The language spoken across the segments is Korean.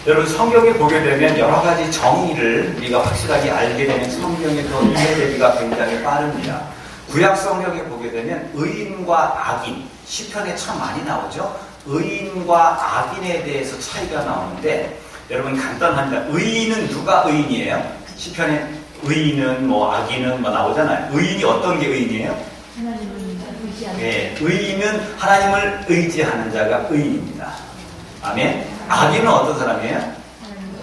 여러분 성경에 보게 되면 여러 가지 정의를 우리가 확실하게 알게 되면 성경의 그 이해되기가 굉장히 빠릅니다. 구약 성경에 보게 되면 의인과 악인, 시편에 참 많이 나오죠. 의인과 악인에 대해서 차이가 나오는데 여러분 간단합니다. 의인은 누가 의인이에요? 시편에 의인은 뭐 악인은 뭐 나오잖아요. 의인이 어떤 게 의인이에요? 하나님을 의지하는. 네, 의인은 하나님을 의지하는 자가 의인입니다. 아멘. 악인은 어떤 사람이에요?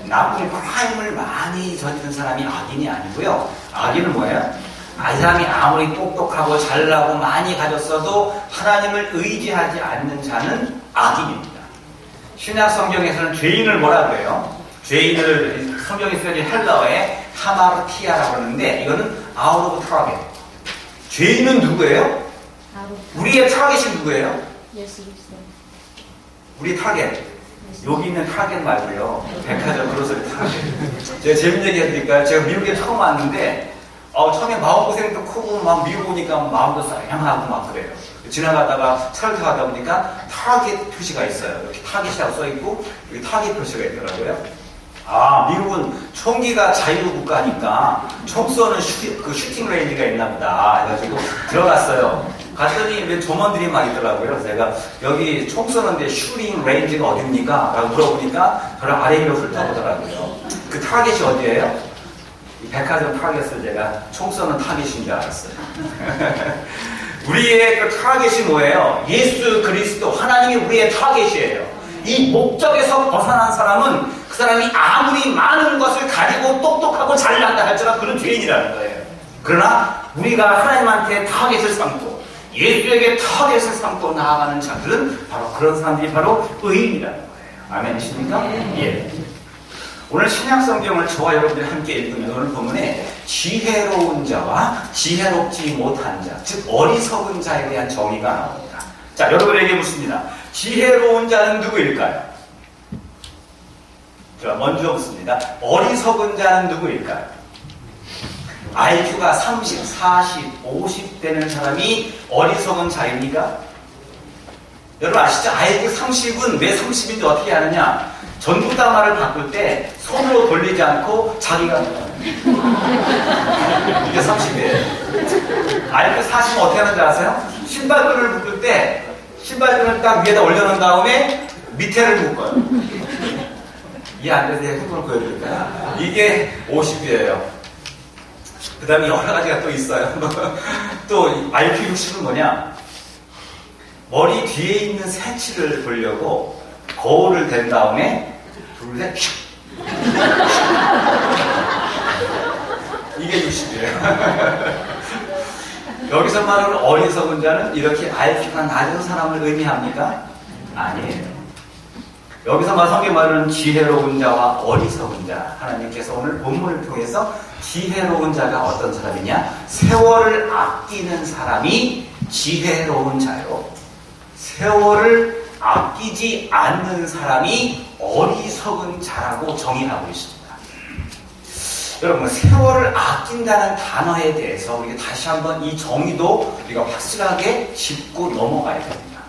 나쁜 크라임을 많이 저지른 사람이 악인이 아니고요. 악인은 뭐예요? 이 사람이 아무리 똑똑하고 잘나고 많이 가졌어도 하나님을 의지하지 않는 자는 악인입니다. 신약 성경에서는 죄인을 뭐라 그래요? 죄인을 성경에 쓰여진 헬라어에 하마르티아라고 하는데 이거는 아웃 오브 타겟. 죄인은 누구예요? 우리의 타겟이 누구예요? 예수 그리스도. 우리 타겟. 여기 있는 타겟 말고요. 백화점 그로서리 타겟. 제가 재밌는 얘기 해드릴까요? 제가 미국에 처음 왔는데 처음에 마음고생도 크고 막 미국 오니까 마음도 쌀량하고 막 그래요. 지나가다가 차를 타고 가다 보니까 타겟 표시가 있어요. 이렇게 타겟이라고 써있고 여기 타겟 표시가 있더라고요. 미국은 총기가 자유국가니까 총 쏘는 슈팅 레인지가 있나 보다 해가지고 들어갔어요. 갔더니 왜 조먼들이 막 있더라고요. 그래서 제가 여기 총 쏘는데 슈팅 레인지가 어딥니까? 라고 물어보니까 저를 아래 위로 훑어보더라고요. 그 타겟이 어디예요? 이 백화점 타겟을 제가 총 쏘는 타겟인 줄 알았어요. 우리의 그 타겟이 뭐예요? 예수 그리스도 하나님이 우리의 타겟이에요. 이 목적에서 벗어난 사람은 그 사람이 아무리 많은 것을 가지고 똑똑하고 잘난다 할지라도 그런 죄인이라는 거예요. 그러나 우리가 하나님한테 타겟을 삼고 예수에게 타겟을 삼고 나아가는 자들은 바로 그런 사람들이 바로 의인이라는 거예요. 아멘이십니까? 예. 오늘 신약 성경을 저와 여러분들이 함께 읽으면 오늘 본문에 지혜로운 자와 지혜롭지 못한 자, 즉 어리석은 자에 대한 정의가 나옵니다. 자, 여러분에게 묻습니다. 지혜로운 자는 누구일까요? 자, 먼저 묻습니다. 어리석은 자는 누구일까요? IQ가 30, 40, 50 되는 사람이 어리석은 자입니까? 여러분 아시죠? IQ 30은 왜 30인지 어떻게 아느냐? 전구다마를 바꿀 때 손으로 돌리지 않고 자기가 이게 30이에요. IQ 40은 어떻게 하는지 아세요? 신발끈을 묶을 때 신발끈을 딱 위에다 올려놓은 다음에 밑에를 묶어요. 이해 안 돼서 제가 흙을 보여드릴까요? 이게 50이에요. 그 다음에 여러 가지가 또 있어요. 또 IQ 60은 뭐냐? 머리 뒤에 있는 새치를 보려고 거울을 댄 다음에 둘, 셋, 이게 60이에요. 여기서 말하는 어리석은 자는 이렇게 IQ가 낮은 사람을 의미합니까? 아니에요. 여기서 성경 말하는 지혜로운 자와 어리석은 자, 하나님께서 오늘 본문을 통해서 지혜로운 자가 어떤 사람이냐? 세월을 아끼는 사람이 지혜로운 자요. 세월을 아끼지 않는 사람이 어리석은 자라고 정의하고 있습니다. 여러분, 세월을 아낀다는 단어에 대해서 우리가 다시 한번 이 정의도 우리가 확실하게 짚고 넘어가야 됩니다.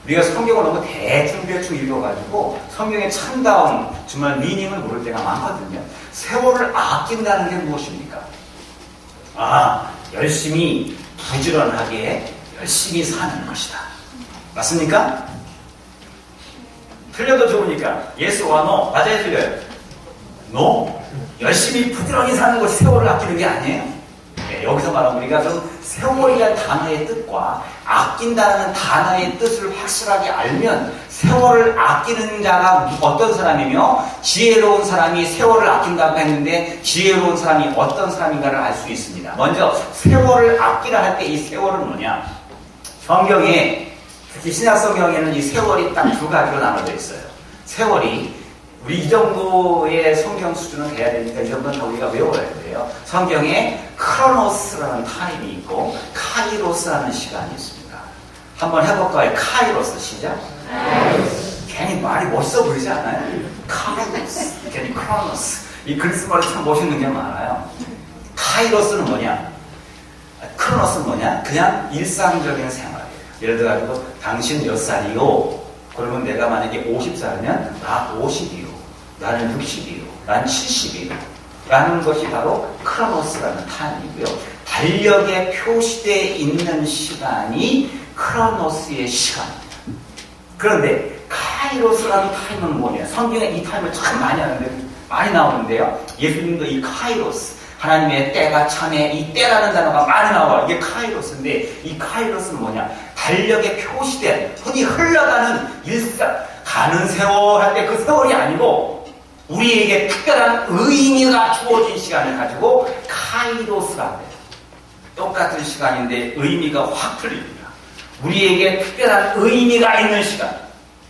우리가 성경을 너무 대충 읽어가지고 성경의 참다운 정말 미닝을 모를 때가 많거든요. 세월을 아낀다는 게 무엇입니까? 열심히 부지런하게 열심히 사는 것이다. 맞습니까? 틀려도 좋으니까 예스와 노. 맞아요, 틀려요? 노. 열심히 부지런히 사는 것이 세월을 아끼는 게 아니에요. 네, 여기서 말하면 우리가 그 세월이라는 단어의 뜻과 아낀다는 단어의 뜻을 확실하게 알면 세월을 아끼는 자가 어떤 사람이며 지혜로운 사람이 세월을 아낀다고 했는데 지혜로운 사람이 어떤 사람인가를 알 수 있습니다. 먼저 세월을 아끼라 할 때 이 세월은 뭐냐? 성경에 특히 신약 성경에는 이 세월이 딱 두 가지로 나눠져 있어요. 세월이 우리 이 정도의 성경 수준은 돼야 되니까 이 정도는 다 우리가 외워야 돼요. 성경에 크로노스라는 타임이 있고 카이로스라는 시간이 있습니다. 한번 해볼까요? 카이로스 시작. 괜히 말이 멋있어 보이지 않아요? 카이로스, 괜히 크로노스. 이 그리스 말이 참 멋있는 게 많아요. 카이로스는 뭐냐? 크로노스는 뭐냐? 그냥 일상적인 생활이에요. 예를 들어가지고 당신 몇 살이요? 그러면 내가 만약에 50살이면 나 50이요. 나는 60이요, 난 70이요 라는 것이 바로 크로노스라는 타임이고요. 달력에 표시되어 있는 시간이 크로노스의 시간입니다. 그런데 카이로스라는 타임은 뭐냐? 성경에 이 타임을 참 많이 나오는데요. 예수님도 이 카이로스, 하나님의 때가 참에 이 때라는 단어가 많이 나와요. 이게 카이로스인데 이 카이로스는 뭐냐? 달력에 표시된 흔히 흘러가는 일상, 가는 세월 할 때 그 세월이 아니고 우리에게 특별한 의미가 주어진 시간을 가지고 카이로스라고 해요. 똑같은 시간인데 의미가 확 틀립니다. 우리에게 특별한 의미가 있는 시간,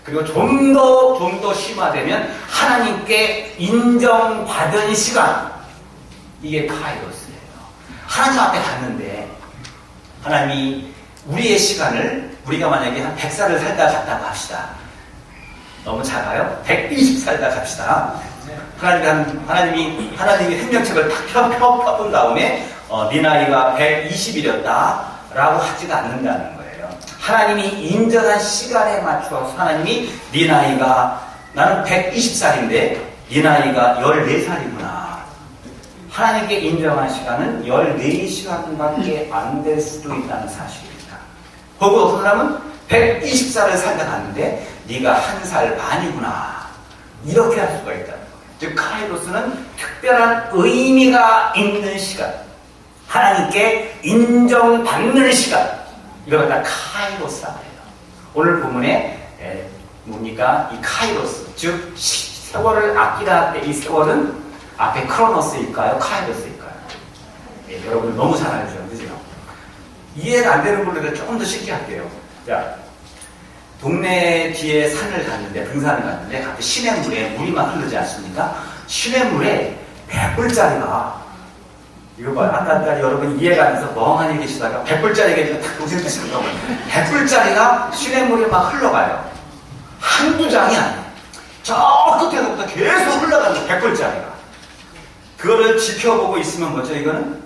그리고 좀 더 심화되면 하나님께 인정받은 시간, 이게 카이로스예요. 하나님 앞에 갔는데 하나님이 우리의 시간을, 우리가 만약에 한 100살을 살다 갔다고 합시다. 너무 작아요? 120 살다 갑시다. 하나님이 생명책을 탁 펴본 다음에 네 나이가 120이었다 라고 하지도 않는다는 거예요. 하나님이 인정한 시간에 맞춰서 하나님이 네 나이가, 나는 120살인데 네 나이가 14살이구나. 하나님께 인정한 시간은 14시간밖에 안 될 수도 있다는 사실입니다. 혹은 어떤 사람은 120살을 살다 갔는데 네가 1살 반이구나. 이렇게 할 수가 있다는 거예요. 즉 카이로스는 특별한 의미가 있는 시간, 하나님께 인정받는 시간, 이걸 갖다 카이로스라고 해요. 오늘 본문에 뭡니까? 이 카이로스, 즉 세월을 아끼다 할 때 이 세월은 앞에 크로노스일까요? 카이로스일까요? 여러분 너무 잘 알죠? 그죠? 이해가 안 되는 걸로 조금 더 쉽게 할게요. 자, 동네 뒤에 산을 갔는데, 등산을 갔는데 갑자기 시냇물에 물이 막 흐르지 않습니까? 시냇물에 100불짜리가, 이거 봐요. 아까 여러분 이해가 안 돼서 멍하니 계시다가 100불짜리가 딱 도생 드시는 거예요. 100불짜리가 시냇물에 막 흘러가요. 한두 장이 아니에요. 저 끝에서부터 계속 흘러가는 100불짜리가. 그거를 지켜보고 있으면 뭐죠, 이거는?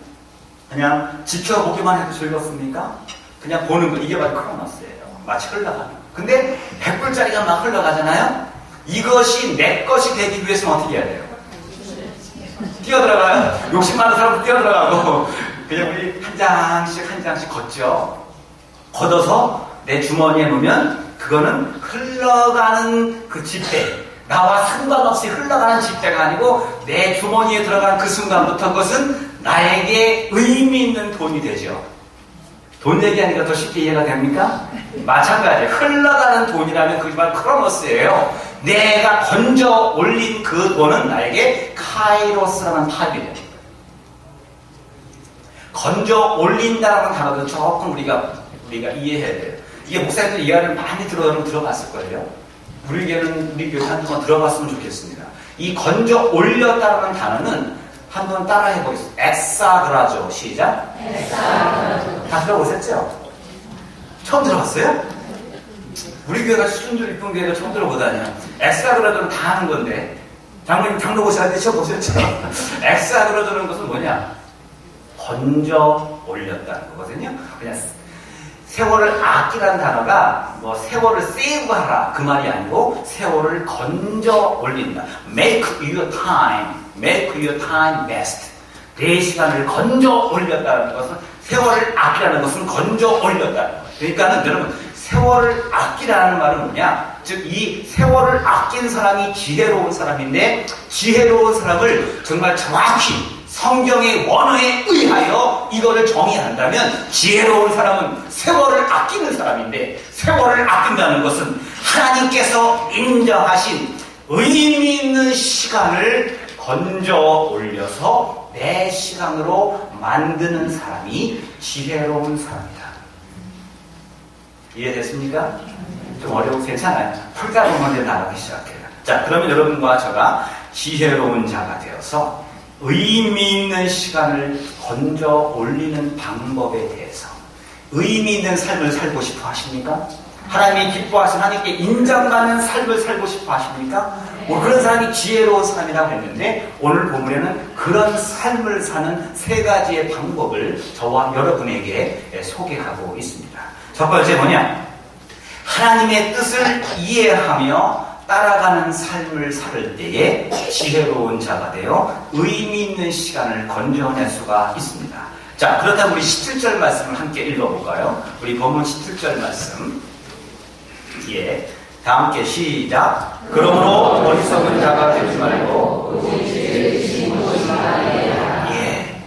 그냥 지켜보기만 해도 즐겁습니까? 그냥 보는 거, 이게 바로 크로노스예요. 마치 흘러가는 거. 근데 100불짜리가 막 흘러가잖아요? 이것이 내 것이 되기 위해서는 어떻게 해야 돼요? 뛰어들어가요. 욕심 많은 사람도 뛰어들어가고 그냥 우리 한 장씩 걷죠. 걷어서 내 주머니에 놓으면 그거는 흘러가는 그 지폐, 나와 상관없이 흘러가는 지폐가 아니고 내 주머니에 들어간 그 순간부터 그것은 나에게 의미 있는 돈이 되죠. 돈 얘기하니까 더 쉽게 이해가 됩니까? 마찬가지. 흘러가는 돈이라면 그게 바로 크로노스예요. 내가 건져 올린 그 돈은 나에게 카이로스라는 탑이 돼요. 건져 올린다라는 단어도 조금 우리가 이해해야 돼요. 이게 목사님들 이해를 많이 들어봤을 거예요. 우리 교회 한번 들어봤으면 좋겠습니다. 이 건져 올렸다라는 단어는 한번 따라해 보겠습니다. 엑사그라죠. 시작. 엑사그라죠. 다 들어보셨죠? 처음 들어봤어요? 우리 교회가 수준도 이쁜 교회가 처음 들어보다니. 엑사그라도는 다 하는 건데, 장로님 장로고시 할 때 처음 보셨죠? 엑사그라도는 것은 뭐냐? 건져 올렸다는 거거든요. 그냥 세월을 아끼라는 단어가 뭐 세월을 세이브하라 그 말이 아니고 세월을 건져 올린다. Make your time best. 내 시간을 건져 올렸다는 것은, 세월을 아끼라는 것은 건져 올렸다는 거예요. 그러니까는 여러분, 세월을 아끼라는 말은 뭐냐? 즉 이 세월을 아낀 사람이 지혜로운 사람인데, 지혜로운 사람을 정말 정확히 성경의 원어에 의하여 이거를 정의한다면, 지혜로운 사람은 세월을 아끼는 사람인데, 세월을 아낀다는 것은 하나님께서 인정하신 의미 있는 시간을 건져 올려서 내 시간으로 만드는 사람이 지혜로운 사람이다. 이해됐습니까? 좀 어려워, 괜찮아요. 풀다 보면 이제 나가기 시작해요. 자, 그러면 여러분과 저가 지혜로운 자가 되어서 의미 있는 시간을 건져 올리는 방법에 대해서, 의미 있는 삶을 살고 싶어 하십니까? 하나님이 기뻐하신, 하나님께 인정받는 삶을 살고 싶어 하십니까? 뭐 그런 사람이 지혜로운 사람이라고 했는데, 오늘 본문에는 그런 삶을 사는 세 가지의 방법을 저와 여러분에게 소개하고 있습니다. 첫 번째 뭐냐? 하나님의 뜻을 이해하며 따라가는 삶을 살 때에 지혜로운 자가 되어 의미 있는 시간을 건져낼 수가 있습니다. 자, 그렇다면 우리 17절 말씀을 함께 읽어볼까요? 우리 본문 17절 말씀. 예. 다 함께 시작. 그러므로 어리석은 자가 되지 말고. 예.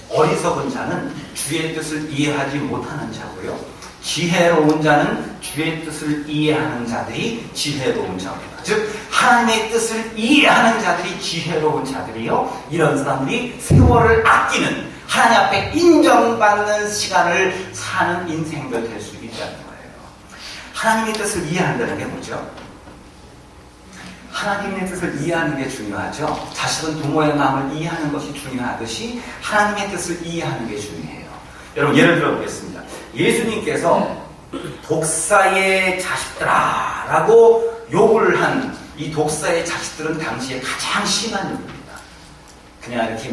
어리석은 자는 주의 뜻을 이해하지 못하는 자고요. 지혜로운 자는 주의 뜻을 이해하는 자들이 지혜로운 자입니다. 즉 하나님의 뜻을 이해하는 자들이 지혜로운 자들이요. 이런 사람들이 세월을 아끼는, 하나님 앞에 인정받는 시간을 사는 인생들 될 수 있다는 거예요. 하나님의 뜻을 이해한다는 게 뭐죠? 하나님의 뜻을 이해하는 게 중요하죠. 자식은 부모의 마음을 이해하는 것이 중요하듯이 하나님의 뜻을 이해하는 게 중요해요. 여러분 예를 들어 보겠습니다. 예수님께서 독사의 자식들아 라고 욕을 한 이 독사의 자식들은 당시에 가장 심한 욕입니다. 그냥 이렇게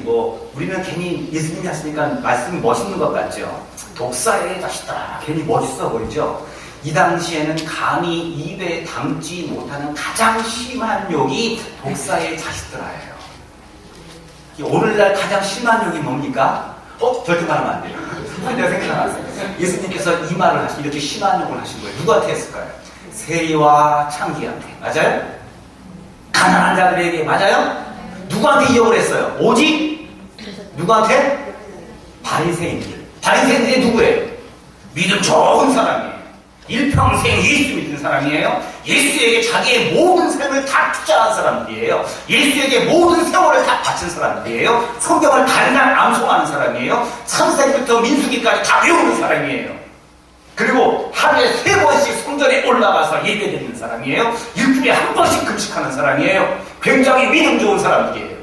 우리는 괜히 예수님이 하시니까 말씀이 멋있는 것 같죠. 독사의 자식들아 괜히 멋있어 보이죠. 이 당시에는 감히 입에 담지 못하는 가장 심한 욕이 독사의 자식들아예요. 오늘날 가장 심한 욕이 뭡니까? 절대 말하면 안 돼요. 내가 생각났어요. 예수님께서 이 말을 이렇게 심한 욕을 하신 거예요. 누구한테 했을까요? 세리와 창기한테. 맞아요? 가난한 자들에게. 맞아요? 누구한테 이 욕을 했어요? 오직 누구한테? 바리새인들. 바리새인들이 누구예요? 믿음 좋은 사람이에요. 일평생 예수 믿는 사람이에요. 예수에게 자기의 모든 삶을 다 투자한 사람들이에요. 예수에게 모든 세월을 다 바친 사람들이에요. 성경을 달달 암송하는 사람이에요. 창세기부터 민수기까지 다 외우는 사람이에요. 그리고 하루에 3번씩 성전에 올라가서 예배드리는 사람이에요. 일주일에 한 번씩 금식하는 사람이에요. 굉장히 믿음 좋은 사람들이에요.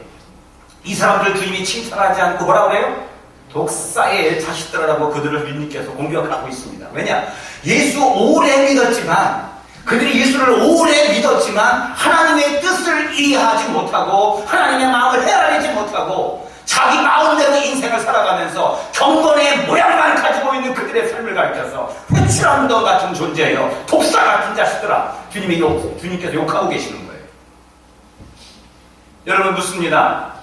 이 사람들 주님이 칭찬하지 않고 뭐라 그래요? 독사의 자식들이라고 그들을 주님께서 공격하고 있습니다. 왜냐? 예수 오래 믿었지만, 그들이 예수를 오래 믿었지만 하나님의 뜻을 이해하지 못하고 하나님의 마음을 헤아리지 못하고 자기 마음대로 인생을 살아가면서 경건의 모양만 가지고 있는 그들의 삶을 가르쳐서 회출한 것 같은 존재예요. 독사 같은 자식들아. 주님께서 욕하고 계시는 거예요. 여러분 묻습니다.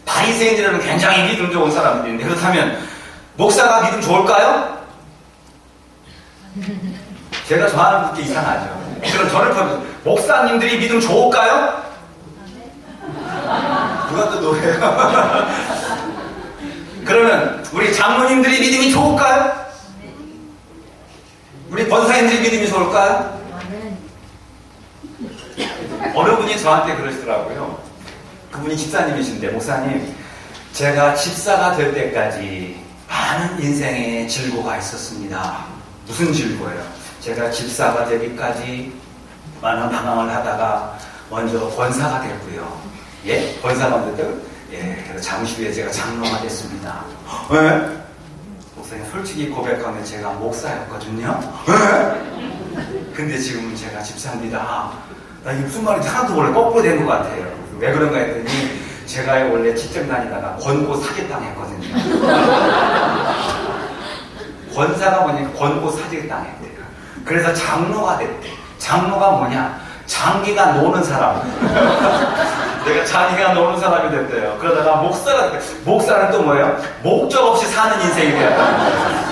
바리새인들은 굉장히 믿음 좋은 사람들인데 그렇다면 목사가 믿음 좋을까요? 제가 저하는 분께 이상하죠. 그럼 저를 보면 목사님들이 믿음 좋을까요? 누가 또 노래요? 그러면 우리 장로님들이 믿음이 좋을까요? 우리 권사님들이 믿음이 좋을까요? 어느 분이 저한테 그러시더라고요. 그분이 집사님이신데, 목사님, 제가 집사가 될 때까지 많은 인생의 질고가 있었습니다. 무슨 질고예요? 제가 집사가 되기까지 많은 방황을 하다가 먼저 권사가 됐고요. 예? 권사가 됐고요. 예, 그래서 잠시 후에 제가 장로가 됐습니다. 왜? 목사님, 솔직히 고백하면 제가 목사였거든요. 왜? 근데 지금은 제가 집사입니다. 나 이게 무슨 말인지 하나도 원래 거꾸로 된 것 같아요. 왜 그런가 했더니 제가 원래 직장 다니다가 권고 사기당했거든요. 권사가 보니까 권고 사기당했대요. 그래서 장로가 됐대. 장로가 뭐냐? 장기가 노는 사람. 내가 장기가 노는 사람이 됐대요. 그러다가 목사가 됐대. 목사는 또 뭐예요? 목적 없이 사는 인생이 되었다는 거예요.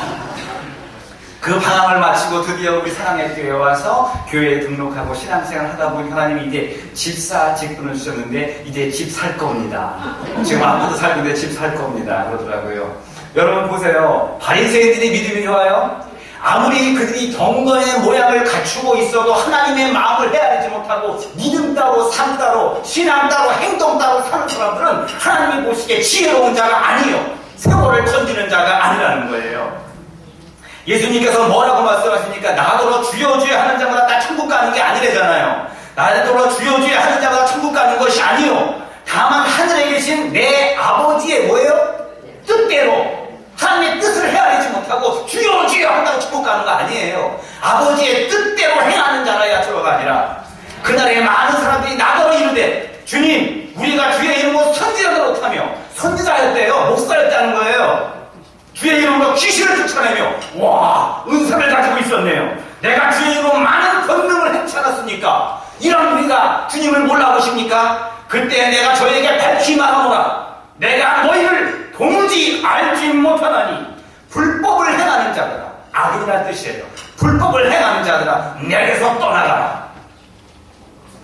그 방황을 마치고 드디어 우리 사랑의 교회에 와서 교회에 등록하고 신앙생활을 하다 보니 하나님이 이제 집사 직분을 주셨는데 이제 집 살 겁니다. 지금 아무도 살고 있는데 집 살 겁니다. 그러더라고요. 여러분 보세요. 바리새인들이 믿음이 좋아요? 아무리 그들이 경건의 모양을 갖추고 있어도 하나님의 마음을 헤아리지 못하고 믿음 따로 삶 따로 신앙 따로 행동 따로 사는 사람들은 하나님이 보시기에 지혜로운 자가 아니에요. 세월을 던지는 자가 아니라는 거예요. 예수님께서 뭐라고 말씀하십니까? 나더러 주여 주여 하는 자마다 다 천국 가는 게 아니래잖아요. 나더러 주여 주여 하는 자마다 천국 가는 것이 아니요. 다만 하늘에 계신 내 아버지의 뭐예요? 뜻대로 하나님의 뜻을 헤아리지 못하고 주여 주여 한다고 천국 가는 거 아니에요. 아버지의 뜻대로 행하는 자라야 저가 아니라 그날에 많은 사람들이 나더러 이르되 주님 우리가 주의 이름으로 선지자를 못하며 선지자였대요. 목사였다는 거예요. 주의 이름으로 귀신을 쫓아내며 와 은사를 가지고 있었네요. 내가 주의 이름으로 많은 권능을 행치 않았습니까? 이런 우리가 주님을 몰라보십니까? 그때 내가 저에게 밝히 말하노라. 내가 너희를 도무지 알지 못하나니 불법을 행하는 자들아. 악인이란 뜻이에요. 불법을 행하는 자들아, 내게서 떠나가라.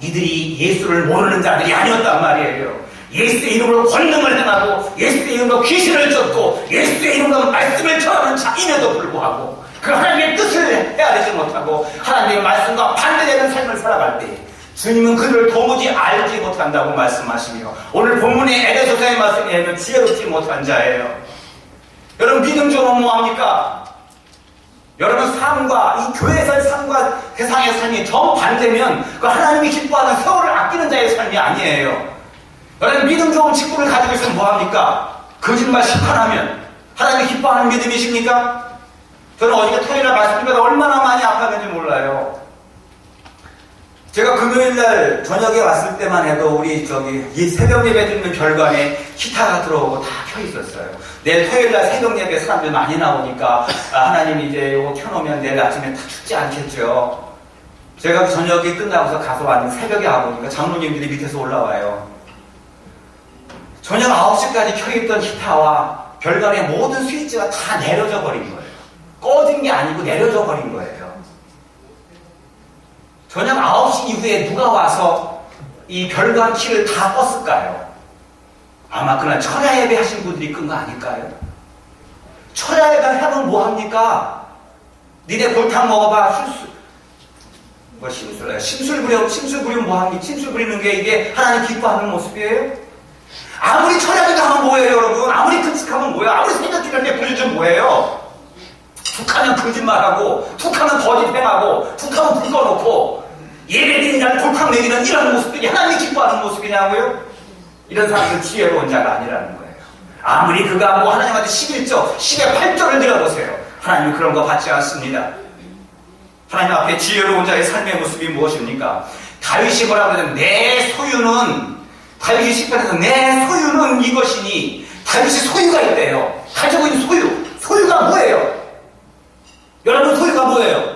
이들이 예수를 모르는 자들이 아니었단 말이에요. 예수의 이름으로 권능을 행하고 예수의 이름으로 귀신을 쫓고 예수의 이름으로 말씀을 전하는 자임에도 불구하고 그 하나님의 뜻을 헤아리지 못하고 하나님의 말씀과 반대되는 삶을 살아갈 때 주님은 그들을 도무지 알지 못한다고 말씀하시며 오늘 본문의 에베소서의 말씀에 의하면 지혜롭지 못한 자예요. 여러분 믿음 좋으면 뭐합니까? 여러분 삶과 이 교회에서의 삶과 세상의 삶이 정반대면 그 하나님이 기뻐하는 세월을 아끼는 자의 삶이 아니에요. 여러분 믿음 좋은 직분을 가지고 있으면 뭐합니까? 거짓말 심판하면 하나님이 기뻐하는 믿음이십니까? 저는 어저께 토요일날 말씀드리면서 얼마나 많이 아팠는지 몰라요. 제가 금요일날 저녁에 왔을 때만 해도 우리 이 새벽 예배 듣는 별관에 기타가 들어오고 다 켜 있었어요. 내일 토요일날 새벽 예배 사람들 많이 나오니까 하나님 이제 이거 켜놓으면 내일 아침에 다 춥지 않겠죠. 제가 저녁이 끝나고서 가서 왔는데 새벽에 와보니까 장로님들이 밑에서 올라와요. 저녁 9시까지 켜있던 기타와 별관의 모든 스위치가 다 내려져 버린 거예요. 꺼진 게 아니고 내려져 버린 거예요. 저녁 9시 이후에 누가 와서 이 별관 키를 다 껐을까요? 아마 그날 철야 예배 하신 분들이 끈 거 아닐까요? 철야 예배 하면 뭐합니까? 니네 골탕 먹어봐. 심술 부리면 뭐합니까? 심술 부리는 게 이게 하나님 기뻐하는 모습이에요? 아무리 철야 예배 하면 뭐예요, 여러분? 아무리 금식하면 뭐예요? 아무리 새벽기도 때 부르면 뭐예요? 툭하면 거짓말하고, 툭하면 거짓 행하고, 툭하면 불 꺼놓고, 예배드리는 날 돌팡 내리는 이런 모습들이 하나님이 기뻐하는 모습이냐고요? 이런 사람들은 지혜로운 자가 아니라는 거예요. 아무리 그가 뭐 하나님한테 11조, 10의 8조를 드려보세요. 하나님은 그런 거 받지 않습니다. 하나님 앞에 지혜로운 자의 삶의 모습이 무엇입니까? 다윗이 뭐라고 하냐면 내 소유는, 다윗이 시편에서 내 소유는 이것이니, 다윗이 소유가 있대요. 가지고 있는 소유. 소유가 뭐예요? 여러분 소유가 뭐예요?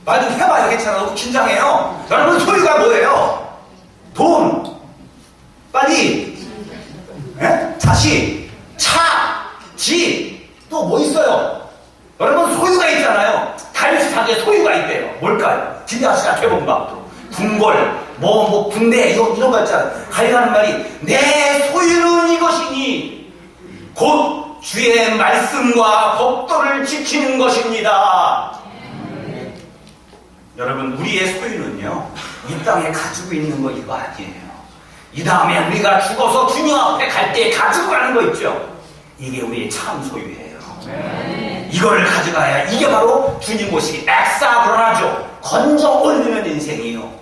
말 좀 해봐요. 괜찮아. 너무 긴장해요. 여러분 소유가 뭐예요? 돈, 빨리, 자식, 차, 집, 또 뭐 있어요? 여러분 소유가 있잖아요. 다윗이 자기의 소유가 있대요. 뭘까요? 기대하시나 개봉박도, 궁궐, 군대 이런 거 있잖아요. 가리라는 말이 내 소유는 이것이니 곧 주의 말씀과 법도를 지키는 것입니다. 여러분 우리의 소유는요 이 땅에 가지고 있는 거 이거 아니에요. 이 다음에 우리가 죽어서 주님 앞에 갈 때 가지고 가는 거 있죠. 이게 우리의 참 소유예요. 이거를 가져가야 이게 바로 주님 모시기 엑사브라죠. 건져 올리는 인생이요.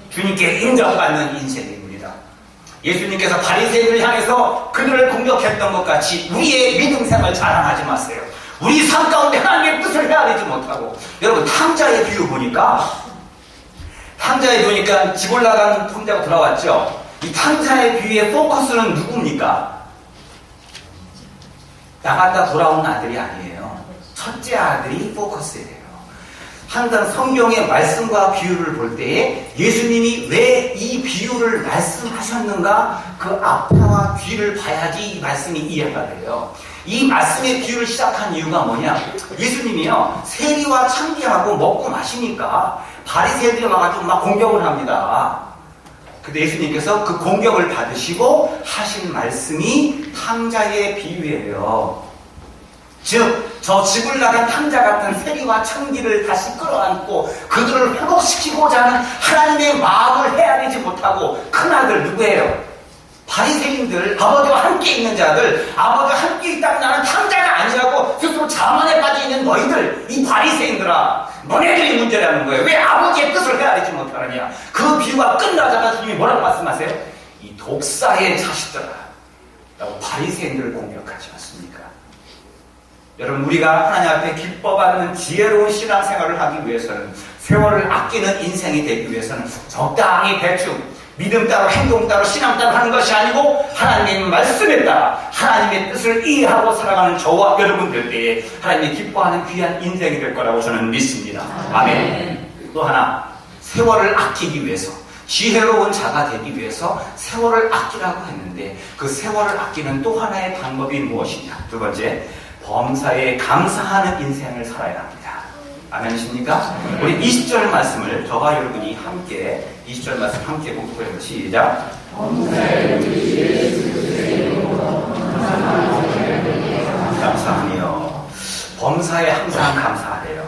주님께 인정받는 인생입니다. 예수님께서 바리새인을 향해서 그들을 공격했던 것 같이 우리의 믿음 생활 자랑하지 마세요. 우리 삶 가운데 하나님의 뜻을 헤아리지 못하고 여러분 탕자의 비유 보니까 집 올라간 탕자가 돌아왔죠. 이 탕자의 비유의 포커스는 누굽니까? 나갔다 돌아온 아들이 아니에요. 첫째 아들이 포커스예요. 항상 성경의 말씀과 비유를 볼 때에 예수님이 왜 이 비유를 말씀하셨는가 그 앞과 뒤를 봐야지 이 말씀이 이해가 돼요. 이 말씀의 비유를 시작한 이유가 뭐냐? 예수님이요 세리와 창기하고 먹고 마시니까 바리새인들이 와가지고 막 공격을 합니다. 근데 예수님께서 그 공격을 받으시고 하신 말씀이 탕자의 비유예요. 즉 저 집을 나간 탕자 같은 세리와 창기를 다시 끌어안고 그들을 회복시키고자 하는 하나님의 마음을 헤아리지 못하고 큰아들 누구예요? 바리새인들, 아버지와 함께 있는 자들, 아버지와 함께 있다면 나는 탕자가 아니라고 스스로 자만에 빠져있는 너희들, 이 바리새인들아, 너네들이 문제라는 거예요. 왜 아버지의 뜻을 헤아리지 못하느냐? 그 비유가 끝나자마자 주님이 뭐라고 말씀하세요? 이 독사의 자식들아 라고 바리새인들을 공격하지 않습니까? 여러분 우리가 하나님 앞에 기뻐받는 지혜로운 신앙생활을 하기 위해서는 세월을 아끼는 인생이 되기 위해서는 적당히 대충 믿음 따로 행동 따로 신앙 따로 하는 것이 아니고 하나님의 말씀에 따라 하나님의 뜻을 이해하고 살아가는 저와 여러분들 때에 하나님이 기뻐하는 귀한 인생이 될 거라고 저는 믿습니다. 아멘. 또 하나 세월을 아끼기 위해서, 지혜로운 자가 되기 위해서 세월을 아끼라고 했는데 그 세월을 아끼는 또 하나의 방법이 무엇이냐? 두 번째, 범사에 감사하는 인생을 살아야 합니다. 아멘이십니까? 우리 20절 말씀을 저와 여러분이 함께 20절 말씀 함께 공부해서 시작. 감사하며 범사에 항상 감사하래요.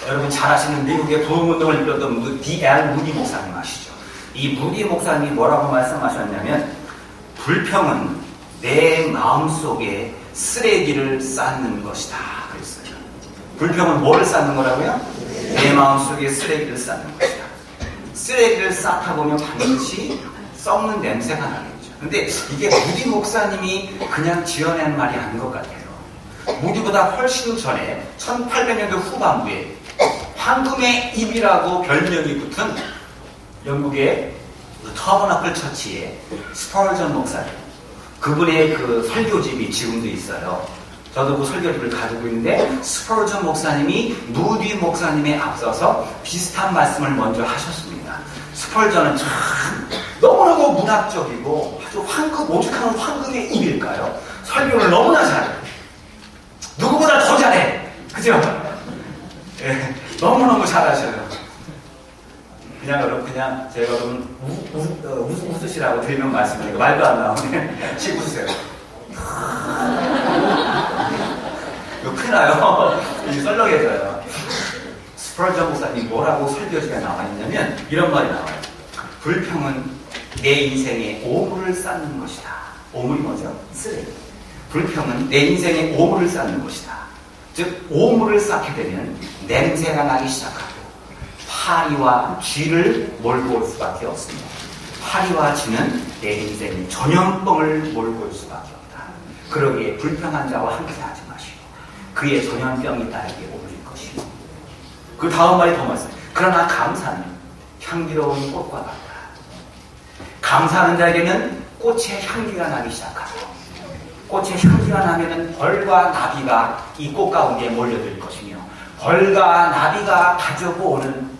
여러분 잘 아시는 미국의 부흥운동을 이끌었던 D.L. 무디 목사님 아시죠? 이 무디 목사님이 뭐라고 말씀하셨냐면 불평은 내 마음속에 쓰레기를 쌓는 것이다 그랬어요. 불평은 뭐를 쌓는 거라고요? 내 마음속에 쓰레기를 쌓는 것이다. 쓰레기를 쌓다 보면 반드시 썩는 냄새가 나겠죠. 근데 이게 무디 목사님이 그냥 지어낸 말이 아닌 것 같아요. 무디보다 훨씬 전에 1800년대 후반부에 황금의 입이라고 별명이 붙은 영국의 터버너클 처치의 스펄전 목사님, 그분의 그 설교집이 지금도 있어요. 저도 그 설교집을 가지고 있는데 스펄전 목사님이 무디 목사님에 앞서서 비슷한 말씀을 먼저 하셨습니다. 스펄전은 참 너무나도 문학적이고 아주 오죽하면 황금의 입일까요? 설교를 너무나 잘해요. 누구보다 더 잘해. 그죠? 예, 너무너무 잘하셔요. 그냥 제가 그럼 웃으시라고 드리는 말씀이니까 말도 안 나오네. 씩 웃으세요. 이거 큰일 나요. 이 썰렁해져요. 스펄전 목사님 뭐라고 설교지가 나와 있냐면 이런 말이 나와요. 불평은 내 인생에 오물을 쌓는 것이다. 오물이 뭐죠? 쓰레기. 불평은 내 인생에 오물을 쌓는 것이다. 즉 오물을 쌓게 되면 냄새가 나기 시작하고 파리와 쥐를 몰고 올 수밖에 없습니다. 파리와 쥐는 내 인생에 전염병을 몰고 올 수밖에 없다. 그러기에 불평한 자와 함께하지 마시고 그의 전염병이 나에게 오를 것이고 그 다음 말이 더 많습니다. 그러나 감사는 향기로운 꽃과 같다. 감사하는 자에게는 꽃의 향기가 나기 시작하고 꽃의 향기가 나면은 벌과 나비가 이 꽃 가운데 몰려들 것이며 벌과 나비가 가지고 오는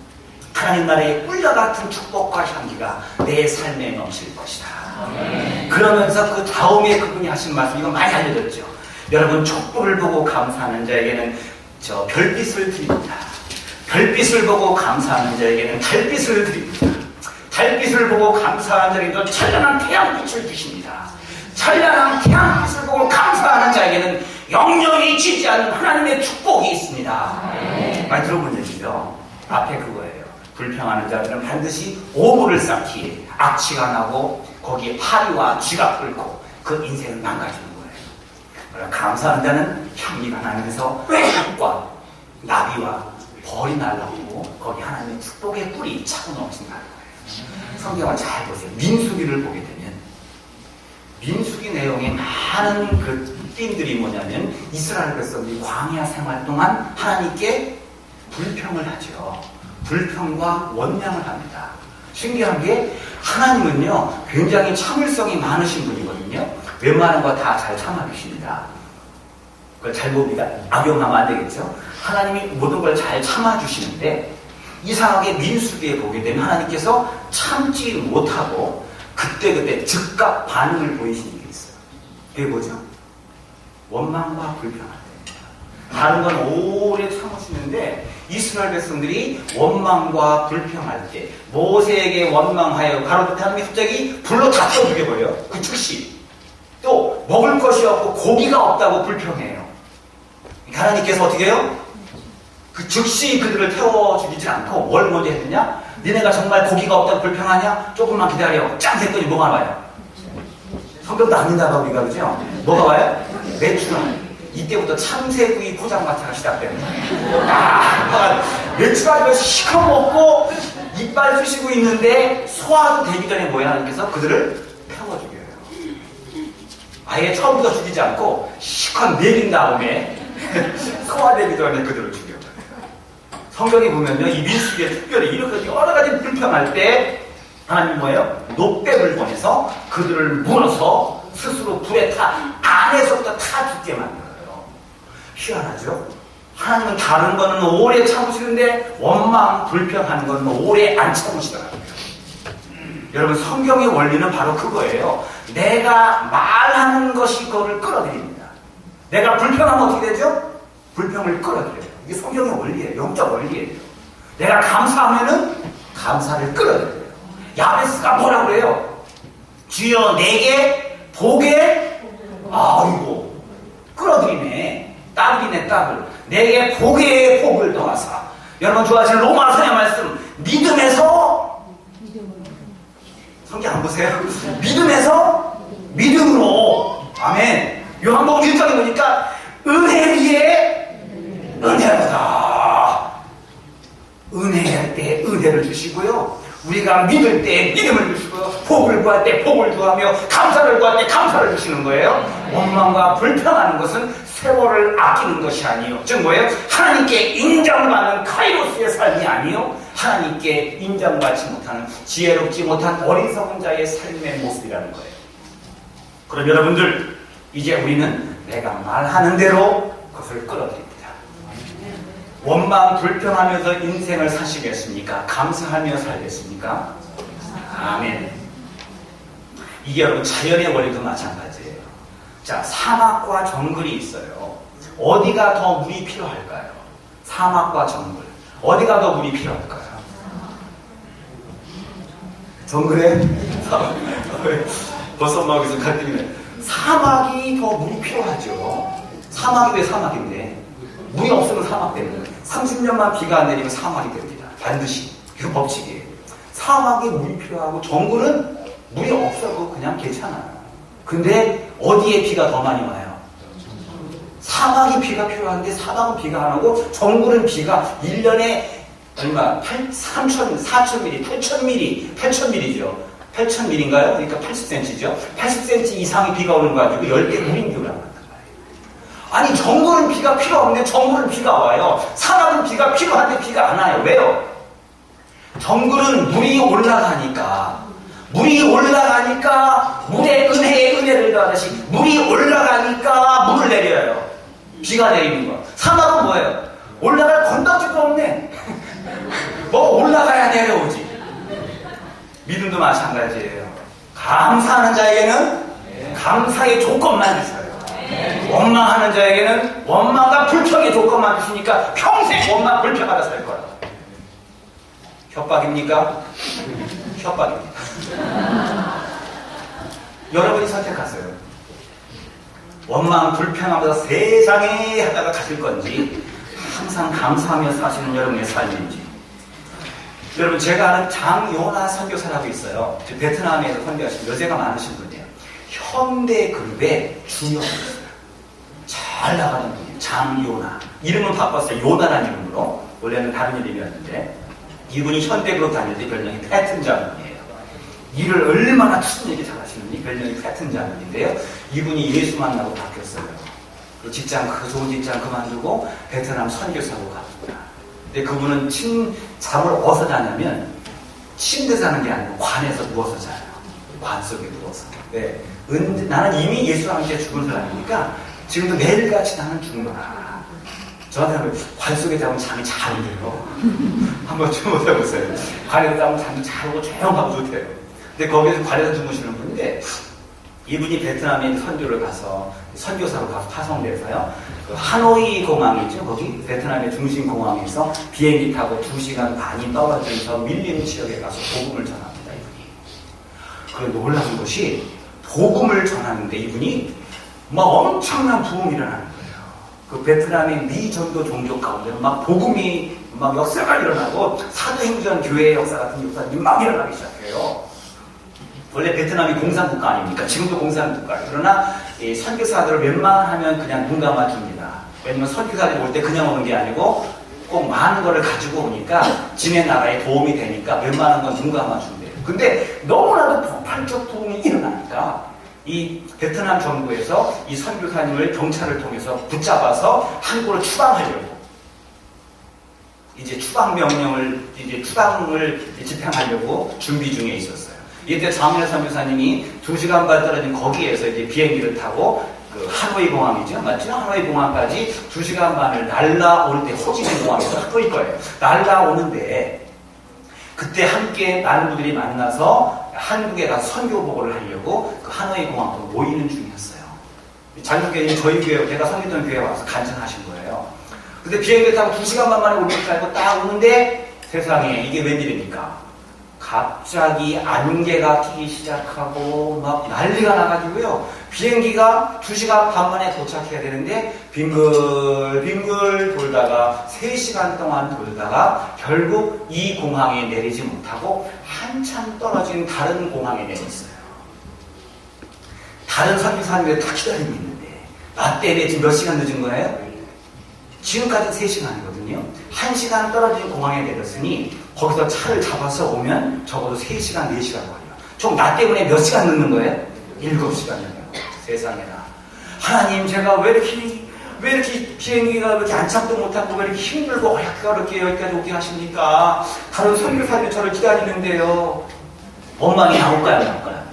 하나님 나라의 꿀과 같은 축복과 향기가 내 삶에 넘칠 것이다. 그러면서 그 다음에 그분이 하신 말씀, 이거 많이 알려졌죠. 여러분 촛불을 보고 감사하는 자에게는 저 별빛을 드립니다. 별빛을 보고 감사하는 자에게는 달빛을 드립니다. 달빛을 보고 감사하는 자에게는 찬란한 태양빛을 주십니다. 찬란한 태양빛을 보고 감사하는 자에게는 영영이 지지 않는 하나님의 축복이 있습니다. 많이 들어본 얘기죠. 앞에 그거예요. 불평하는 자들은 반드시 오물을 쌓기에 악취가 나고 거기에 파리와 쥐가 끓고 그 인생을 망가지는 거예요. 그러나 감사하는 자는 향기가 나면서 꽃과 나비와 벌이 날라오고 거기 하나님의 축복의 꿀이 차고 넘친다는 거예요. 성경을 잘 보세요. 민수기를 보게 되면 민수기 내용에 많은 그 띠들이 뭐냐면 이스라엘 백성들이 광야 생활 동안 하나님께 불평을 하죠. 불평과 원망을 합니다. 신기한 게 하나님은요 굉장히 참을성이 많으신 분이거든요. 웬만한 거 다 잘 참아주십니다. 그걸 잘 봅니다. 악용하면 안 되겠죠. 하나님이 모든 걸 잘 참아주시는데 이상하게 민수기에 보게 되면 하나님께서 참지 못하고 그때그때 즉각 반응을 보이시는 게 있어요. 그게 뭐죠? 원망과 불평할 때. 다른 건 오래 참으시는데 이스라엘 백성들이 원망과 불평할 때 모세에게 원망하여 가로등 하나님이 갑자기 불로 다 태워 죽여버려요. 그 즉시. 또 먹을 것이 없고 고기가 없다고 불평해요. 하나님께서 어떻게 해요? 그 즉시 그들을 태워 죽이지 않고 뭘 먼저 했느냐? 니네가 정말 고기가 없다고 불평하냐? 조금만 기다려. 짱 됐더니 뭐가 와요? 성경도 안 믿나봐 우리가 그죠? 뭐가 와요? 메추라기. 이때부터 참새구이 포장마차가 시작됩니다. 메추라기를 시커 먹고 이빨 쑤시고 있는데 소화도 되기 전에 뭐야? 하나님께서 그들을 태워 죽여요. 아예 처음부터 죽이지 않고 시커 내린 다음에 소화되기 전에 그들을 죽여요. 성경에 보면요, 이 민수기에 특별히 이렇게 여러 가지 불평할 때 하나님 뭐예요? 노뱀을 보내서 그들을 물어서 스스로 불에 타 안에서부터 타 죽게 만들어요. 희한하죠? 하나님은 다른 거는 오래 참으시는데 원망, 불평하는 거는 오래 안 참으시더라고요. 여러분, 성경의 원리는 바로 그거예요. 내가 말하는 것이 그거를 끌어들입니다. 내가 불평하면 어떻게 되죠? 불평을 끌어들여요. 이게 성경의 원리예요. 영적 원리예요. 내가 감사하면은 감사를 끌어들여요. 야베스가 뭐라고 그래요? 주여 내게 복에 아이고 끌어들이네. 따블이네 따블. 내게 복에 복을 더하사. 여러분 좋아하시는 로마서의 말씀 믿음에서 성경 안 보세요? 믿음에서 믿음으로. 아멘. 요한복음 1장에 보니까 은혜 위에 은혜로다. 은혜할 때 은혜를 주시고요. 우리가 믿을 때 믿음을 주시고요. 복을 구할 때 복을 구하며 감사를 구할 때 감사를 주시는 거예요. 원망과 불평하는 것은 세월을 아끼는 것이 아니요. 즉 뭐예요? 하나님께 인정받는 카이로스의 삶이 아니요. 하나님께 인정받지 못하는 지혜롭지 못한 어리석은 자의 삶의 모습이라는 거예요. 그럼 여러분들 이제 우리는 내가 말하는 대로 그것을 끌어들입니다. 원망 불평하면서 인생을 사시겠습니까? 감사하며 살겠습니까? 아멘. 이게 여러분 자연의 원리도 마찬가지예요. 자, 사막과 정글이 있어요. 어디가 더 물이 필요할까요? 사막과 정글. 어디가 더 물이 필요할까요? 정글에? 벌써 막 여기서 갈등이네. 사막이 더 물이 필요하죠. 사막이 왜 사막인데? 물이 없으면 사막 됩니다. 30년만 비가 안 내리면 사막이 됩니다. 반드시. 그 법칙이에요. 사막에 물이 필요하고 정글은 물이 없어도 그냥 괜찮아요. 근데 어디에 비가 더 많이 와요? 사막이 비가 필요한데 사막은 비가 안 오고 정글은 비가 1년에 얼마? 4,000mm, 8,000mm, 8,000mm죠. 8,000mm인가요? 그러니까 80cm죠. 80cm 이상의 비가 오는 거 가지고 10개 물인교라고 한단 말이에요. 아니 정글은 비가 필요 없는데 정글은 비가 와요. 사막은 비가 필요한데 비가 안 와요. 왜요? 정글은 물이 올라가니까 물의 은혜에 은혜를 더하듯이 물이 올라가니까 물을 내려요. 비가 내리는 거. 사막은 뭐예요? 올라갈 건덕지도 없네. 뭐 올라가야 내려오지. 믿음도 마찬가지예요. 감사하는 자에게는 감사의 조건만 주셔요. 원망하는 자에게는 원망과 불평의 조건만 주시니까 평생 원망 불평하다 살 거라. 협박입니까? 협박입니다. 여러분이 선택하세요. 원망 불평하면서 세상에 하다가 가실 건지 항상 감사하며 사시는 여러분의 삶인지. 여러분 제가 아는 장요나 선교사라고 있어요. 베트남에서 선교하신 연세가 많으신 분이에요. 현대그룹의 주역이었어요. 잘 나가는 분이에요. 장요나. 이름은 바꿨어요. 요나라는 이름으로. 원래는 다른 이름이었는데 이분이 현대그룹 다닐 때 별명이 패튼 장군이에요. 일을 얼마나 친절하게 잘하시는지 별명이 패튼 장군인데요. 이분이 예수 만나고 바뀌었어요. 그 직장, 그 좋은 직장 그만두고 베트남 선교사로 갑니다. 근데 그분은 잠을 어디서 자냐면 침대 자는 게 아니고 관에서 누워서 자요. 관 속에 누워서. 네. 나는 이미 예수와 함께 죽은 사람이니까 지금도 매일같이 나는 죽노라. 저한테는 관 속에 자면 잠이 잘 오요. 한번 주무셔보세요. 관에서 자면 잠도 잘 오고 조용하고 좋대요. 근데 거기에서 관에서 주무시는 분인데 이분이 베트남에 선교를 가서 선교사로 가서 파송돼서요. 그 하노이 공항이죠. 거기 베트남의 중심 공항에서 비행기 타고 2시간 반이 떨어져서 밀림 지역에 가서 복음을 전합니다. 이분이. 그런데 놀라운 것이 복음을 전하는데 이분이 막 엄청난 부흥이 일어나는 거예요. 그 베트남의 미전도 종족 가운데 막 복음이 막 역사가 일어나고 사도행전 교회의 역사 같은 역사들이 막 일어나기 시작해요. 원래 베트남이 공산국가 아닙니까? 지금도 공산국가예요. 그러나 이 선교사들을 웬만하면 그냥 눈 감아줍니다. 왜냐면 선교사들이 올 때 그냥 오는 게 아니고 꼭 많은 거를 가지고 오니까 지네 나라에 도움이 되니까 웬만한 건 눈 감아준대요. 근데 너무나도 폭발적 부흥이 일어나니까 이 베트남 정부에서 이 선교사님을 경찰을 통해서 붙잡아서 한국으로 추방하려고 이제 추방을 집행하려고 준비 중에 있었어요. 이때 장윤 선교사님이 2시간 반 떨어진 거기에서 이제 비행기를 타고 그 하노이 공항이죠. 맞죠? 하노이 공항까지 2시간 반을 날라올 때 호치민 공항에서 하노이 거예요. 날라오는데 그때 함께 많은 분들이 만나서 한국에 가서 선교 보고를 하려고 그 하노이 공항으로 모이는 중이었어요. 장로교회는 저희 교회, 제가 섬기던 교회에 와서 간증하신 거예요. 근데 비행기 타고 2시간 반 만에 올 줄 알고 딱 오는데 세상에 이게 웬일입니까? 갑자기 안개가 끼기 시작하고 막 난리가 나가지고요. 비행기가 2시간 반 만에 도착해야 되는데 빙글빙글 돌다가 3시간 동안 돌다가 결국 이 공항에 내리지 못하고 한참 떨어진 다른 공항에 내렸어요. 다른 선교사님들이 다 기다리고 있는데 나 때문에 지금 몇 시간 늦은 거예요? 지금까지 3시간이거든요. 1시간 떨어진 공항에 내렸으니 거기서 차를 잡아서 오면 적어도 3시간, 4시간 걸려요. 총 나 때문에 몇 시간 늦는 거예요? 7시간이에요. 세상에나. 하나님, 제가 왜 이렇게 비행기가 왜 이렇게 안착도 못하고 왜 이렇게 힘들고 어렵게 여기까지 오게 하십니까? 다른 선교사님이 저를 기다리는데요. 원망이 나올까요? 안 나올까요?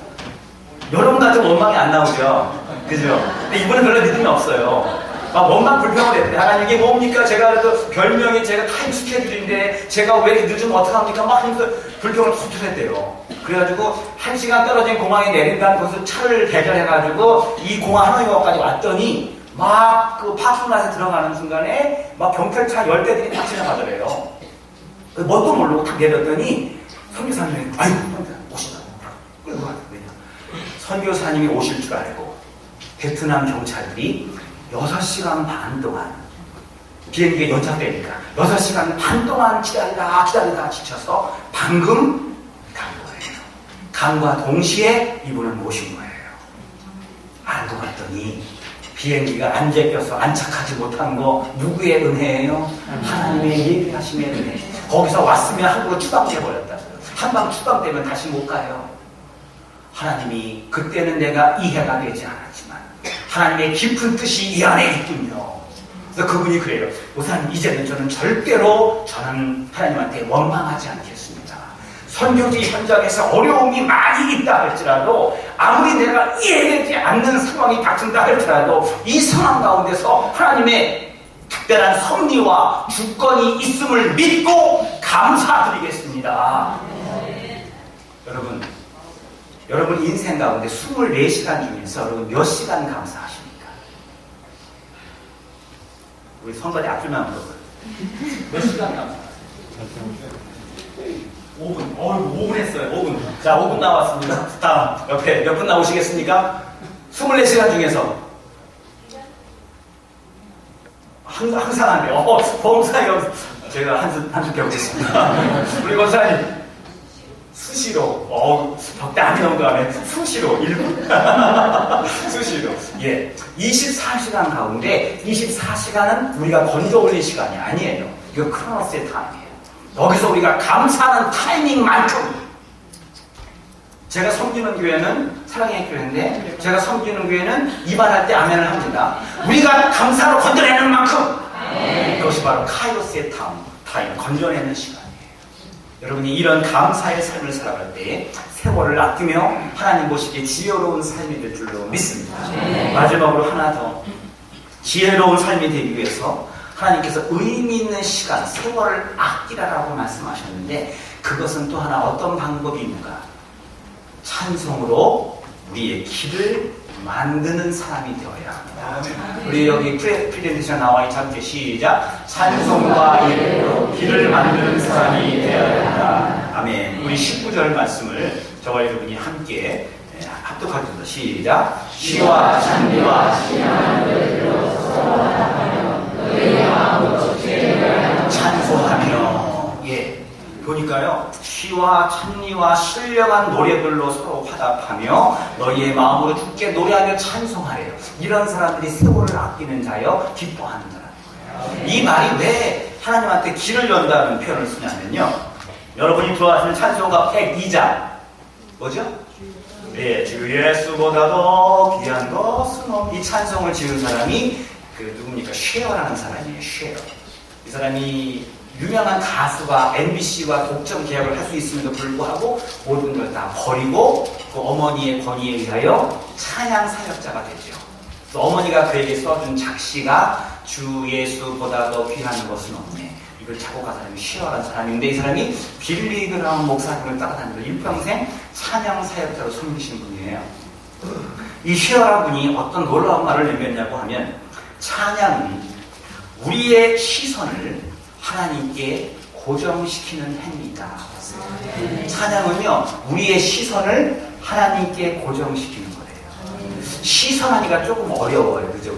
여러분 같은 원망이 안 나오죠? 그죠? 근데 이분은 별로 믿음이 없어요. 막 원망 불평을 했는데 하나님 이게 뭡니까? 제가 그래도 별명이 제가 타임 스케줄인데 제가 왜 이렇게 늦으면 어떡합니까? 막 하면서 불평을 툭툭 했대요. 그래가지고 1시간 떨어진 공항에 내린다는 곳을 차를 대절해가지고 이 공항 하노이까지 왔더니 막 그 파킹plat에 들어가는 순간에 막 경찰차 10대들이 딱 지나가더래요. 뭣도 모르고 딱 내렸더니 선교사님이 아이고 오시다. 끌고 가요. 선교사님이 오실 줄 알고 베트남 경찰들이 6시간 반 동안 비행기가 연착되니까 6시간 반 동안 기다리다 지쳐서 방금 간 거예요. 간과 동시에 이분을 모신 거예요. 알고 봤더니 비행기가 안 제껴서 안착하지 못한 거 누구의 은혜예요? 하나님의 예비하심의 은혜. 거기서 왔으면 한국으로 추방돼버렸다고요. 한방 추방되면 다시 못 가요. 하나님이 그때는 내가 이해가 되지 않았지만 하나님의 깊은 뜻이 이 안에 있군요. 그래서 그분이 그래요. 우선 이제는 저는 하나님한테 원망하지 않겠습니다. 선교지 현장에서 어려움이 많이 있다 할지라도 아무리 내가 이해되지 않는 상황이 닥친다 할지라도 이 상황 가운데서 하나님의 특별한 섭리와 주권이 있음을 믿고 감사드리겠습니다. 여러분 인생 가운데 24시간 중에서 여러분 몇 시간 감사하십니까? 우리 선거대 앞줄만 물어봐요. 몇 시간 감사하세요? 5분. 5분 했어요. 5분. 자, 5분 나왔습니다. 다음. 옆에 몇 분 나오시겠습니까? 24시간 중에서. 항상 안 돼요. 범사님, 제가 한수 펴보겠습니다. 우리 권사님. 수시로, 적당히 넘어가네. 수시로, 1분. 수시로. 예. 24시간 가운데 24시간은 우리가 건져 올릴 시간이 아니에요. 이거 크로노스의 타임이에요. 여기서 우리가 감사하는 타이밍만큼 제가 섬기는 교회는 사랑의 교회인데 제가 섬기는 교회는 입안할 때 아멘을 합니다. 우리가 감사로 건져내는 만큼 그것이 바로 카이로스의 타임, 건져내는 시간이에요. 여러분이 이런 감사의 삶을 살아갈 때 세월을 아끼며 하나님 보시기에 지혜로운 삶이 될 줄로 믿습니다. 마지막으로 하나 더 지혜로운 삶이 되기 위해서 하나님께서 의미 있는 시간, 세월을 아끼라라고 말씀하셨는데 그것은 또 하나 어떤 방법이 있는가? 찬송으로 우리의 길을 만드는 사람이 되어야 합니다. 우리 여기 프레젠테이션 나와 있지 않게 시작. 찬송과 예배로 길을 만드는 사람이 되어야 한다. 아멘. 우리 19절 말씀을 저와 여러분이 함께 합독하겠습니다. 시작. 시와 찬미와 찬송하며. 예. 보니까요, 시와 찬미와 신령한 노래들로 서로 화답하며 너희의 마음으로 주께 노래하며 찬송하래요. 이런 사람들이 세월을 아끼는 자여 기뻐하는 자라는 거예요. 이 말이 왜 하나님한테 길을 연다는 표현을 쓰냐면요, 여러분이 좋아하시는 찬송가 102장 뭐죠? 네, 주 예수보다도 귀한 것은 없. 이 찬송을 지은 사람이 누굽니까? 쉐어라는 사람이에요. 쉐어. 이 사람이 유명한 가수가 MBC와 독점 계약을 할 수 있음에도 불구하고 모든 걸 다 버리고 그 어머니의 권위에 의하여 찬양 사역자가 되죠. 어머니가 그에게 써준 작시가 주 예수보다 더 귀한 것은 없네. 이걸 작곡한 사람이 시어라는 사람인데 이 사람이 빌리 그라함 목사님을 따라다니면서 일평생 찬양 사역자로 섬기신 분이에요. 이 시어라는 분이 어떤 놀라운 말을 남겼냐고 하면 찬양은 우리의 시선을 하나님께 고정시키는 행위다. 찬양은요 우리의 시선을 하나님께 고정시키는 거예요. 시선하기가 조금 어려워요. 그죠?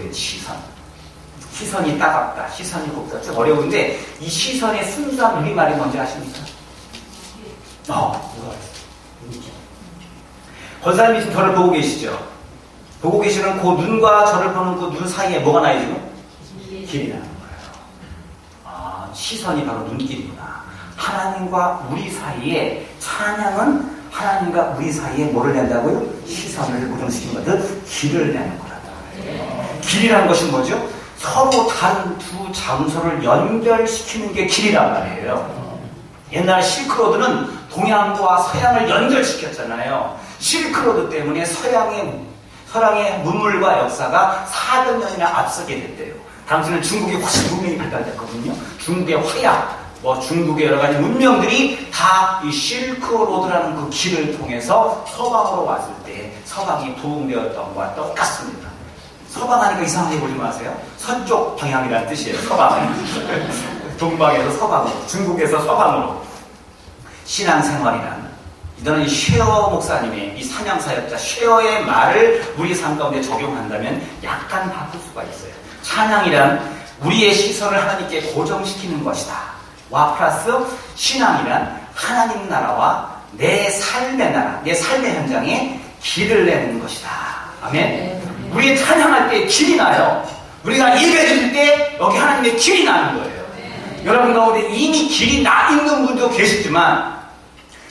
시선이 따갑다, 시선이 곱다, 좀 어려운데 이 시선의 순수한 우리말이 뭔지 아십니까? 권사님이 지금 저를 보고 계시죠? 보고 계시는 그 눈과 저를 보는 그 눈 사이에 뭐가 나요 지금? 길이라는 거예요. 시선이 바로 눈길이구나. 하나님과 우리 사이에 찬양은 하나님과 우리 사이에 뭐를 낸다고요? 시선을 고정시키는 것, 길을 내는 거라고. 길이라는 것이 뭐죠? 서로 다른 두 장소를 연결시키는 게 길이란 말이에요. 옛날 실크로드는 동양과 서양을 연결시켰잖아요. 실크로드 때문에 서양의 문물과 역사가 400년이나 앞서게 됐대요. 당시는 중국이 훨씬 문명이 발달됐거든요. 중국의 화약, 중국의 여러 가지 문명들이 다 이 실크로드라는 그 길을 통해서 서방으로 왔을 때 서방이 부흥되었던 것과 똑같습니다. 서방하니까 이상하게 보지 마세요. 서쪽 방향이라는 뜻이에요. 서방은. 동방에서 서방으로, 중국에서 서방으로. 신앙생활이란 이들은 쉐어 목사님의 이 찬양사역자 쉐어의 말을 우리 삶 가운데 적용한다면 약간 바꿀 수가 있어요. 찬양이란 우리의 시선을 하나님께 고정시키는 것이다. 와 플러스 신앙이란 하나님 나라와 내 삶의 나라, 내 삶의 현장에 길을 내는 것이다. 아멘. 우리 찬양할 때 길이 나요. 우리가 예배 드릴 때 여기 하나님의 길이 나는 거예요. 여러분 가운데 이미 길이 나 있는 분도 계시지만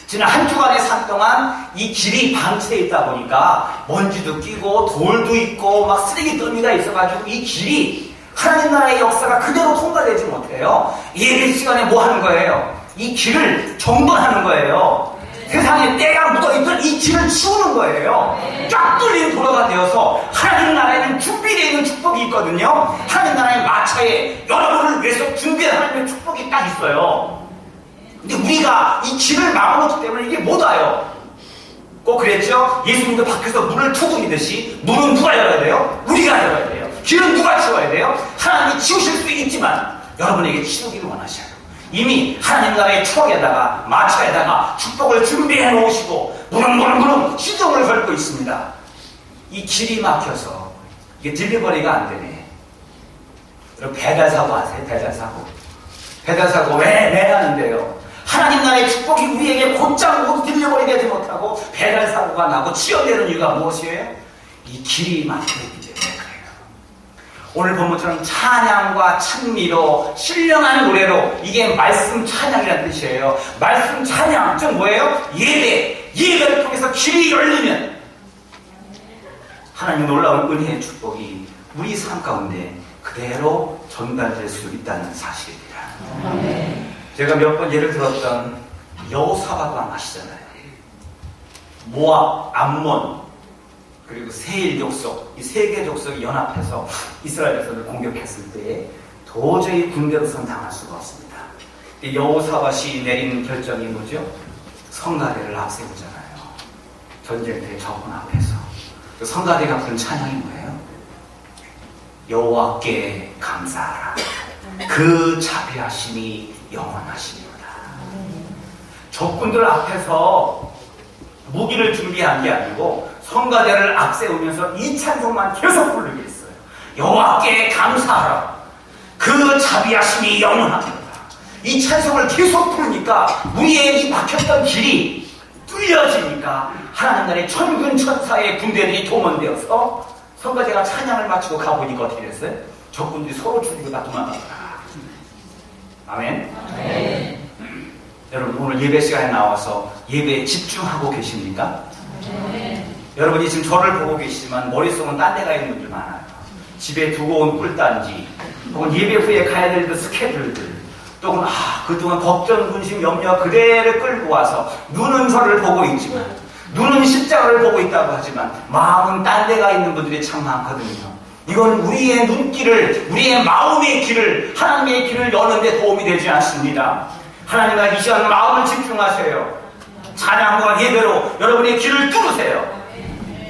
지난 한 주간의 삶 동안 이 길이 방치되어 있다 보니까 먼지도 끼고 돌도 있고 막 쓰레기 더미가 있어가지고 이 길이 하나님 나라의 역사가 그대로 통과되지 못해요. 예배 시간에 뭐 하는 거예요? 이 길을 정돈하는 거예요. 세상에 때가 묻어있던 이 길을 치우는 거예요. 쫙 뚫린 도로가 되어서 하나님 나라에는 준비되어 있는 축복이 있거든요. 하나님 나라의 마차에 여러분을 위해서 준비한 하나님의 축복이 딱 있어요. 근데 우리가 이 길을 막아놓기 때문에 이게 못 와요. 꼭 그랬죠? 예수님도 밖에서 문을 두드리듯이 문은 누가 열어야 돼요? 우리가 열어야 돼요. 길은 누가 치워야 돼요? 하나님이 치우실 수 있지만 여러분에게 치우기를 원하셔요. 이미 하나님 나라의 추억에다가 마차에다가 축복을 준비해 놓으시고 무릉무릉무릉 시동을 걸고 있습니다. 이 길이 막혀서 이게 딜리버리가 안 되네. 여러분 배달사고 아세요? 배달사고 왜 하는데요? 하나님 나라의 축복이 우리에게 곧장 모두 딜리버리 되지 못하고 배달사고가 나고 치어내는 이유가 무엇이에요? 이 길이 막혀있기 때문에 그래요. 오늘 본문처럼 찬양과 찬미로 신령한 노래로 이게 말씀 찬양이라는 뜻이에요. 말씀 찬양 즉 뭐예요? 예배를 통해서 길이 열리면 하나님의 놀라운 은혜의 축복이 우리 삶 가운데 그대로 전달될 수 있다는 사실입니다. 제가 몇 번 예를 들었던 여호사밧왕 아시잖아요. 모압, 암몬 그리고 세일 족속, 이 세 개 족속이 연합해서 이스라엘 백성을 공격했을 때 도저히 군대로선 당할 수가 없습니다. 여호사밧이 내린 결정이 뭐죠? 성가대를 앞세우잖아요. 전쟁터의 적군 앞에서. 그 성가대가 부른 찬양이 뭐예요? 여호와께 감사하라. 그 자비하심이 영원하십니다. 적군들 앞에서 무기를 준비한 게 아니고 성가대를 앞세우면서 이 찬송만 계속 부르게 했어요. 여호와께 감사하라. 그 자비하심이 영원합니다. 이 찬송을 계속 부르니까 우리의 이 막혔던 길이 뚫려지니까 하나님 나라의 천군 천사의 군대들이 동원되어서 성가대가 찬양을 마치고 가보니까 어떻게 됐어요? 적군들이 서로 죽이고 다 도망가더라. 아멘. 네. 여러분 오늘 예배 시간에 나와서 예배에 집중하고 계십니까? 네. 여러분이 지금 저를 보고 계시지만 머릿속은 딴 데 가 있는 분들 많아요. 집에 두고 온 꿀단지 혹은 예배 후에 가야 될 그 스케줄들 또는 그동안 걱정, 근심, 염려 그대를 끌고 와서 눈은 저를 보고 있지만 눈은 십자가를 보고 있다고 하지만 마음은 딴 데 가 있는 분들이 참 많거든요. 이건 우리의 눈길을, 우리의 마음의 길을, 하나님의 길을 여는 데 도움이 되지 않습니다. 하나님과 이 시간 마음을 집중하세요. 찬양과 예배로 여러분의 길을 뚫으세요.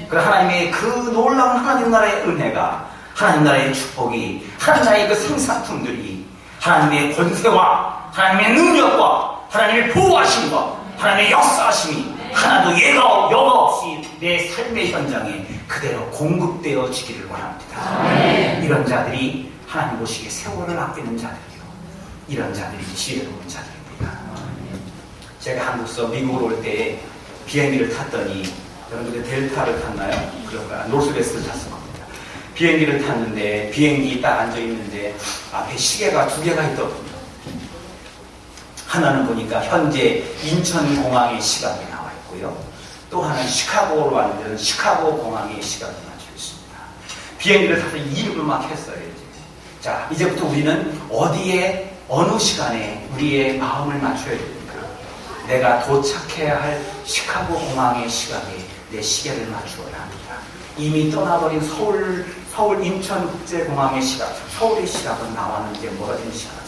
그래 하나님의 그 놀라운 하나님 나라의 은혜가, 하나님 나라의 축복이, 하나님 나라의 그 생산품들이 하나님의 권세와 하나님의 능력과 하나님의 보호하심과 하나님의 역사하심이 하나도 예가 없이 내 삶의 현장에 그대로 공급되어지기를 원합니다. 이런 자들이 하나님 보시기에 세월을 아끼는 자들이요, 이런 자들이 지혜로운 자들입니다. 제가 한국서 미국으로 올 때 비행기를 탔더니, 여러분들 델타를 탔나요? 그런가? 노스웨스트를 탔을 겁니다. 비행기를 탔는데 비행기 딱 앉아있는데 앞에 시계가 2개가 있더군요. 하나는 보니까 현재 인천공항의 시각이 나와 있고요, 또 하나는 시카고로 왔는데 시카고 공항의 시각이 맞춰 있습니다. 비행기를 타서 이륙을 막 했어요. 자, 이제부터 우리는 어디에, 어느 시간에 우리의 마음을 맞춰야 됩니까? 내가 도착해야 할 시카고 공항의 시각에 내 시계를 맞추어야 합니다. 이미 떠나버린 서울 인천국제공항의 시각, 서울의 시각은 나와는 이제 멀어진 시각이에요.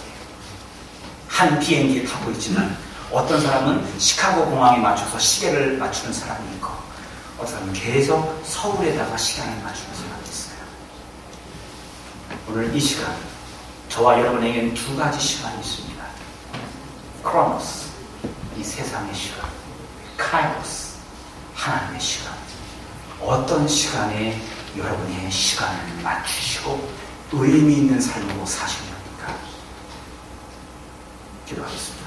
한 비행기에 타고 있지만 어떤 사람은 시카고 공항에 맞춰서 시계를 맞추는 사람이 있고, 어떤 사람은 계속 서울에다가 시간을 맞추는 사람이 있어요. 오늘 이 시간, 저와 여러분에게는 2가지 시간이 있습니다. 크로노스, 이 세상의 시간, 카이로스, 하나님의 시간. 어떤 시간에 여러분의 시간을 맞추시고 의미 있는 삶으로 사시렵니까? 기도하겠습니다.